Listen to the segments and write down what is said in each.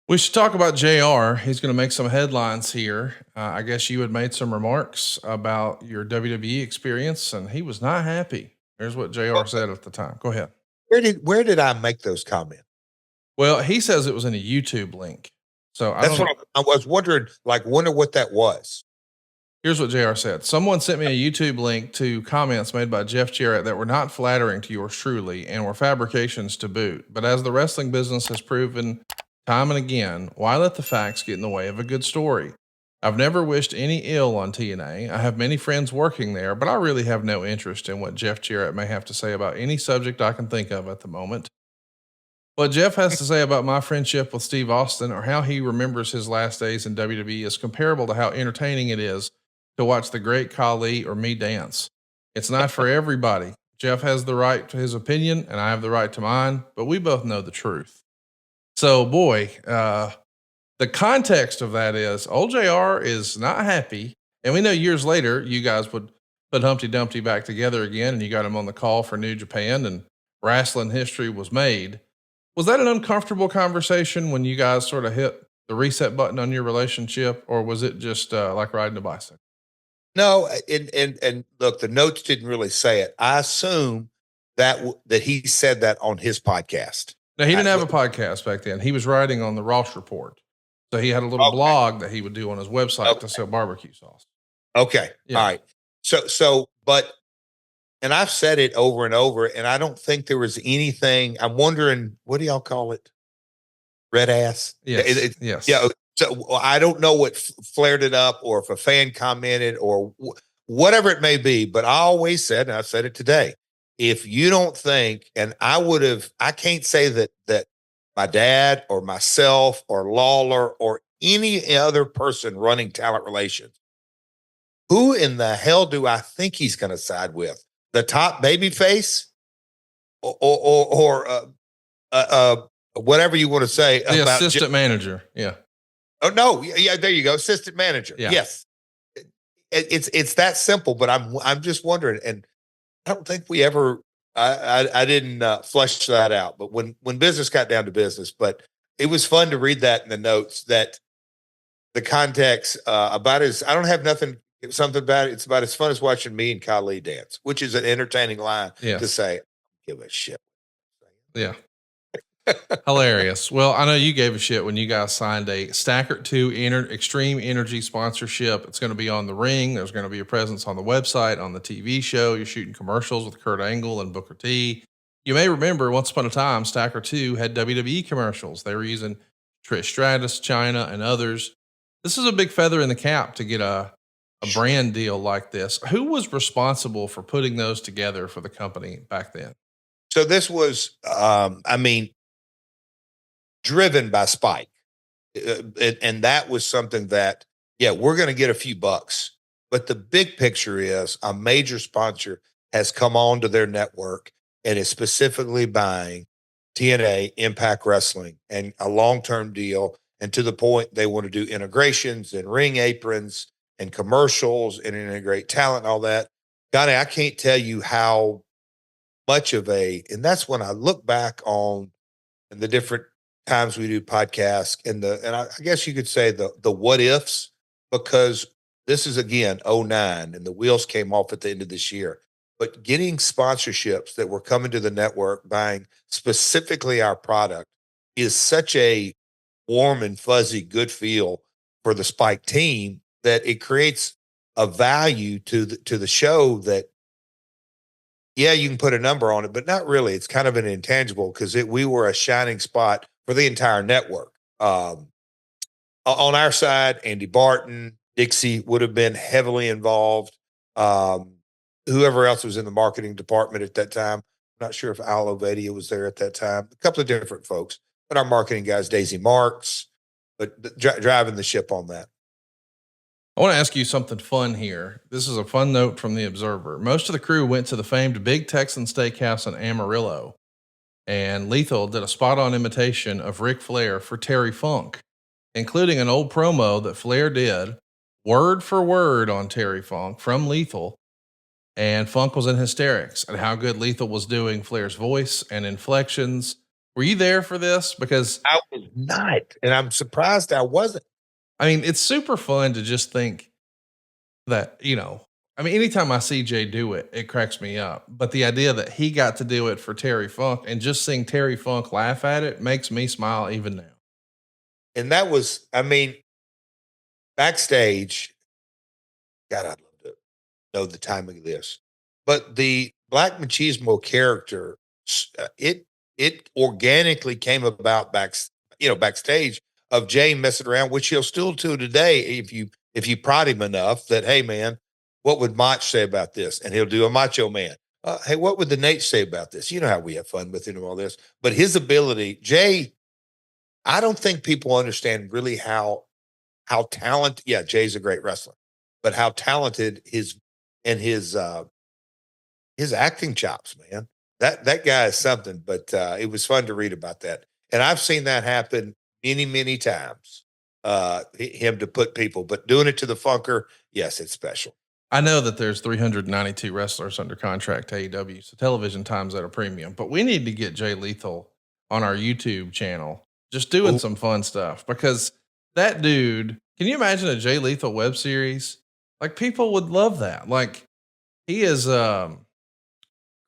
We should talk about JR. He's going to make some headlines here. I guess you had made some remarks about your WWE experience, and he was not happy. Here's what JR Well, said at the time. Go ahead. where did I make those comments? Well, he says it was in a YouTube link. So I That's don't. what I was wondering. Like, wonder what that was. Here's what JR said. Someone sent me a YouTube link to comments made by Jeff Jarrett that were not flattering to yours truly and were fabrications to boot. But as the wrestling business has proven time and again, why let the facts get in the way of a good story? I've never wished any ill on TNA. I have many friends working there, but I really have no interest in what Jeff Jarrett may have to say about any subject I can think of at the moment. What Jeff has to say about my friendship with Steve Austin or how he remembers his last days in WWE is comparable to how entertaining it is to watch the great Khali or me dance. It's not for everybody. Jeff has the right to his opinion and I have the right to mine, but we both know the truth. So, boy, the context of that is old JR is not happy. And we know years later, you guys would put Humpty Dumpty back together again and you got him on the call for New Japan and wrestling history was made. Was that an uncomfortable conversation when you guys sort of hit the reset button on your relationship, or was it just like riding a bicycle? No, and look, the notes didn't really say it. I assume that he said that on his podcast. Now, he I, didn't have a podcast back then. He was writing on the Ross Report. So he had a little okay, blog that he would do on his website to okay, sell barbecue sauce. okay, Yeah. all right. But and I've said it over and over, and I don't think there was anything. I'm wondering, what do y'all call it? Red ass. Yes. Yes. Yeah. So I don't know what flared it up, or if a fan commented, or whatever it may be. But I always said, and I've said it today, if you don't think, and I can't say that my dad or myself or Lawler or any other person running talent relations, who in the hell do I think he's going to side with? The top baby face, or whatever you want to say The about assistant manager. Yeah. Oh no, yeah, there you go, assistant manager. Yeah. Yes, it's that simple. But I'm just wondering, and I don't think we ever. I didn't flesh that out. But when business got down to business, but it was fun to read that in the notes, that the context about his. I don't have nothing. Something about it. It's about as fun as watching me and Khali dance, which is an entertaining line to Yes. say. Give a shit. Yeah. Hilarious. Well, I know you gave a shit when you guys signed a Stacker 2 Extreme Energy sponsorship. It's going to be on the ring. There's going to be a presence on the website, on the TV show. You're shooting commercials with Kurt Angle and Booker T. You may remember once upon a time, Stacker 2 had WWE commercials. They were using Trish Stratus, China, and others. This is a big feather in the cap to get a brand deal like this. Who was responsible for putting those together for the company back then? So this was, driven by Spike. And that was something that, yeah, we're going to get a few bucks. But the big picture is a major sponsor has come on to their network and is specifically buying TNA, Impact Wrestling, and a long-term deal. And to the point, they want to do integrations and ring aprons and commercials and integrate talent and all that. Donnie, I can't tell you how much of and that's when I look back on and the different times we do podcasts and I guess you could say the what ifs, because this is again 09 and the wheels came off at the end of this year. But getting sponsorships that were coming to the network buying specifically our product is such a warm and fuzzy good feel for the Spike team that it creates a value to the show that, yeah, you can put a number on it, but not really. It's kind of an intangible because we were a shining spot for the entire network. On our side, Andy Barton, Dixie would have been heavily involved. Whoever else was in the marketing department at that time. I'm not sure if Al Ovadia was there at that time. A couple of different folks, but our marketing guys, Daisy Marks, but driving the ship on that. I want to ask you something fun here. This is a fun note from the Observer. Most of the crew went to the famed Big Texan Steakhouse in Amarillo, and Lethal did a spot-on imitation of Ric Flair for Terry Funk, including an old promo that Flair did word for word on Terry Funk from Lethal, and Funk was in hysterics at how good Lethal was doing Flair's voice and inflections. Were you there for this? Because I was not. And I'm surprised I wasn't. I mean, it's super fun to just think that, I mean, anytime I see Jay do it, it cracks me up. But the idea that he got to do it for Terry Funk and just seeing Terry Funk laugh at it makes me smile even now. And that was, I mean, backstage, God, I'd love to know the timing of this. But the Black Machismo character, it organically came about backstage of Jay messing around, which he'll still do today if you prod him enough that, hey man, what would Mach say about this? And he'll do a Macho Man. Hey, what would the Nate say about this? You know how we have fun with him and all this. But his ability, Jay, I don't think people understand really how talented. Yeah, Jay's a great wrestler, but how talented his acting chops, man. That guy is something. But it was fun to read about that, and I've seen that happen many times. Him to put people, but doing it to the Funker, yes, it's special. I know that there's 392 wrestlers under contract to AEW, so television time's at a premium. But we need to get Jay Lethal on our YouTube channel, just doing Ooh. some fun stuff because that dude. Can you imagine a Jay Lethal web series? Like people would love that. Like he is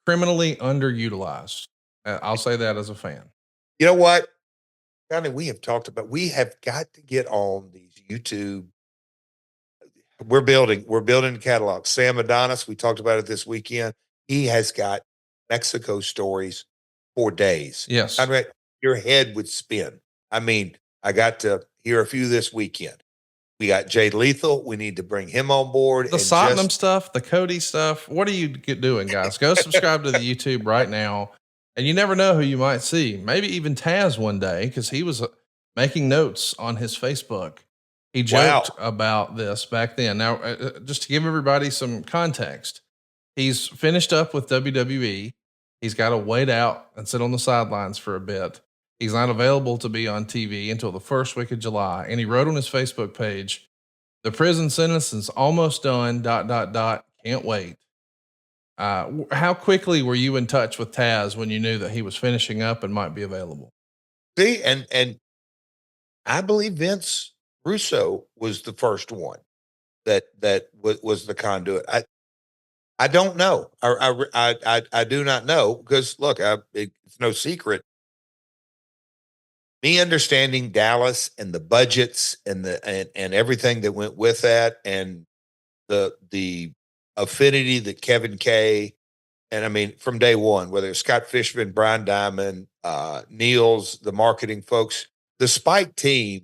criminally underutilized. I'll say that as a fan. You know what? I mean, we have got to get on these YouTube. We're building a catalog. Sam Adonis, we talked about it this weekend. He has got Mexico stories for days. Yes. I mean, your head would spin. I mean, I got to hear a few this weekend. We got Jay Lethal. We need to bring him on board. The Satnam stuff, the Cody stuff. What are you doing, guys? Go subscribe to the YouTube right now. And you never know who you might see. Maybe even Taz one day, because he was making notes on his Facebook. He joked about this back then. Now, just to give everybody some context, he's finished up with WWE. He's got to wait out and sit on the sidelines for a bit. He's not available to be on TV until the first week of July. And he wrote on his Facebook page, "The prison sentence is almost done, ... Can't wait." How quickly were you in touch with Taz when you knew that he was finishing up and might be available? See, and I believe Vince Russo was the first one that was the conduit. I don't know. I do not know because look, it's no secret. Me understanding Dallas and the budgets and and everything that went with that, and the affinity that Kevin Kay, and I mean from day one, whether it's Scott Fishman, Brian Diamond, Niels, the marketing folks, the Spike team,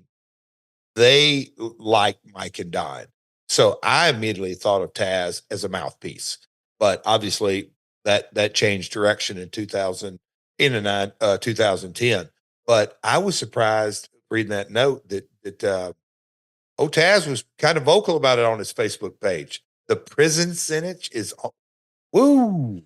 they like Mike and Don. So I immediately thought of Taz as a mouthpiece, but obviously that changed direction in 2010. But I was surprised reading that note that Taz was kind of vocal about it on his Facebook page. The prison sentence is, woo.